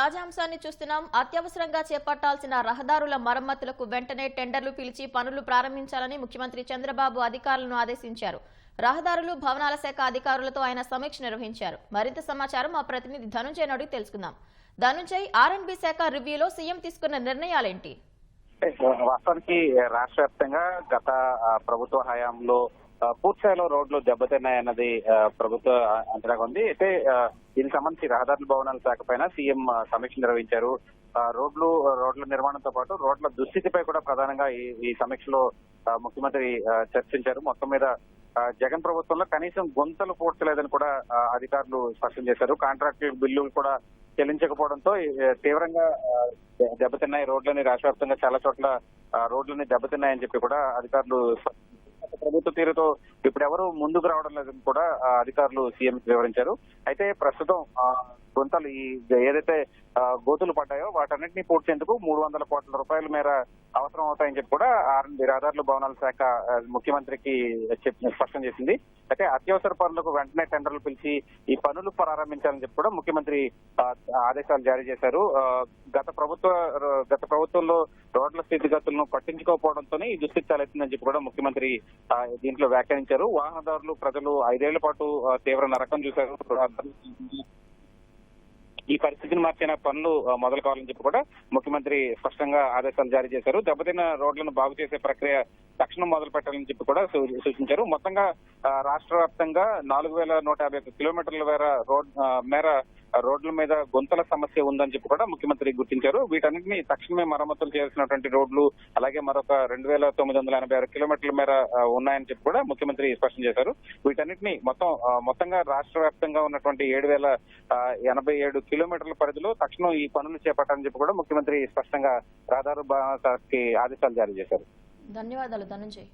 తాజా అంశాన్ని చూస్తున్నాం. అత్యవసరంగా చేపట్టాల్సిన రహదారుల మరమ్మతులకు వెంటనే టెండర్లు పిలిచి పనులు ప్రారంభించాలని ముఖ్యమంత్రి చంద్రబాబు అధికారులను ఆదేశించారు. రహదారులు భవనాల శాఖ అధికారులతో ఆయన సమీక్ష నిర్వహించారు. మరింత సమాచారం మా ప్రతినిధి ధనుంజయ్ అడిగి తెలుసుకుందాం. ధనుంజయ్, ఆర్ఎండ్బి శాఖ రివ్యూలో సీఎం తీసుకున్న నిర్ణయాలేంటి? వాస్తవానికి రాష్ట్ర వ్యాప్తంగా గత ప్రభుత్వ హయాంలో పూర్తిస్థాయిలో రోడ్లు దెబ్బతిన్నాయన్నది ప్రభుత్వ అంచనాగా ఉంది. అయితే దీనికి సంబంధించి రహదారుల భవనాల శాఖ పైన సీఎం సమీక్ష నిర్వహించారు. రోడ్ల నిర్మాణంతో పాటు రోడ్ల దుస్థితిపై కూడా ప్రధానంగా ఈ సమీక్షలో ముఖ్యమంత్రి చర్చించారు. మొత్తం మీద జగన్ ప్రభుత్వంలో కనీసం గుంతలు పూడ్చలేదని కూడా అధికారులు స్పష్టం చేశారు. కాంట్రాక్టుల బిల్లులు కూడా చెల్లించకపోవడంతో తీవ్రంగా దెబ్బతిన్నాయి రోడ్లని, రాష్ట్ర వ్యాప్తంగా చాలా చోట్ల రోడ్లని దెబ్బతిన్నాయని చెప్పి కూడా అధికారులు ప్రభుత్వ తీరుతో ఇప్పుడెవరు ముందుకు రావడం లేదని కూడా అధికారులు సీఎం వివరించారు. అయితే ప్రస్తుతం గుంతలు ఏదైతే గోతులు పడ్డాయో వాటన్నింటినీ పూడ్చేందుకు 300 కోట్ల రూపాయల మేర అవసరం అవుతాయని చెప్పి కూడా రహదారుల భవనాల శాఖ ముఖ్యమంత్రికి స్పష్టం చేసింది. అయితే అత్యవసర పనులకు వెంటనే టెండర్లు పిలిచి ఈ పనులు ప్రారంభించాలని చెప్పి కూడా ముఖ్యమంత్రి ఆదేశాలు జారీ చేశారు. గత ప్రభుత్వంలో రోడ్ల స్థితిగతులను పట్టించుకోకపోవడంతోనే ఈ దుస్థితి తలెత్తిందని చెప్పి కూడా ముఖ్యమంత్రి దీంట్లో వ్యాఖ్యానించారు. వాహనదారులు, ప్రజలు 5 ఏళ్ల పాటు తీవ్ర నరకం చూశారు. ఈ పరిస్థితిని మార్చిన పనులు మొదలు కావాలని చెప్పి కూడా ముఖ్యమంత్రి స్పష్టంగా ఆదేశాలు జారీ చేశారు. దెబ్బతిన్న రోడ్లను బాగు చేసే ప్రక్రియ తక్షణం మొదలు పెట్టాలని చెప్పి కూడా సూచించారు. మొత్తంగా రాష్ట్ర వ్యాప్తంగా 4151 కిలోమీటర్ల మేర రోడ్ల మీద గుంతల సమస్య ఉందని చెప్పి కూడా ముఖ్యమంత్రి గుర్తించారు. వీటన్నింటినీ తక్షణమే మరమ్మతులు చేయాల్సినటువంటి రోడ్లు, అలాగే మరొక 2986 కిలోమీటర్ల మేర ఉన్నాయని చెప్పి కూడా ముఖ్యమంత్రి స్పష్టం చేశారు. వీటన్నిటిని మొత్తంగా రాష్ట్ర వ్యాప్తంగా ఉన్నటువంటి 7087 కిలోమీటర్ల పరిధిలో తక్షణం ఈ పనులు చేపట్టాలని చెప్పి కూడా ముఖ్యమంత్రి స్పష్టంగా రహదారు శాఖకి ఆదేశాలు జారీ చేశారు. ధన్యవాదాలు ధనుంజయ్.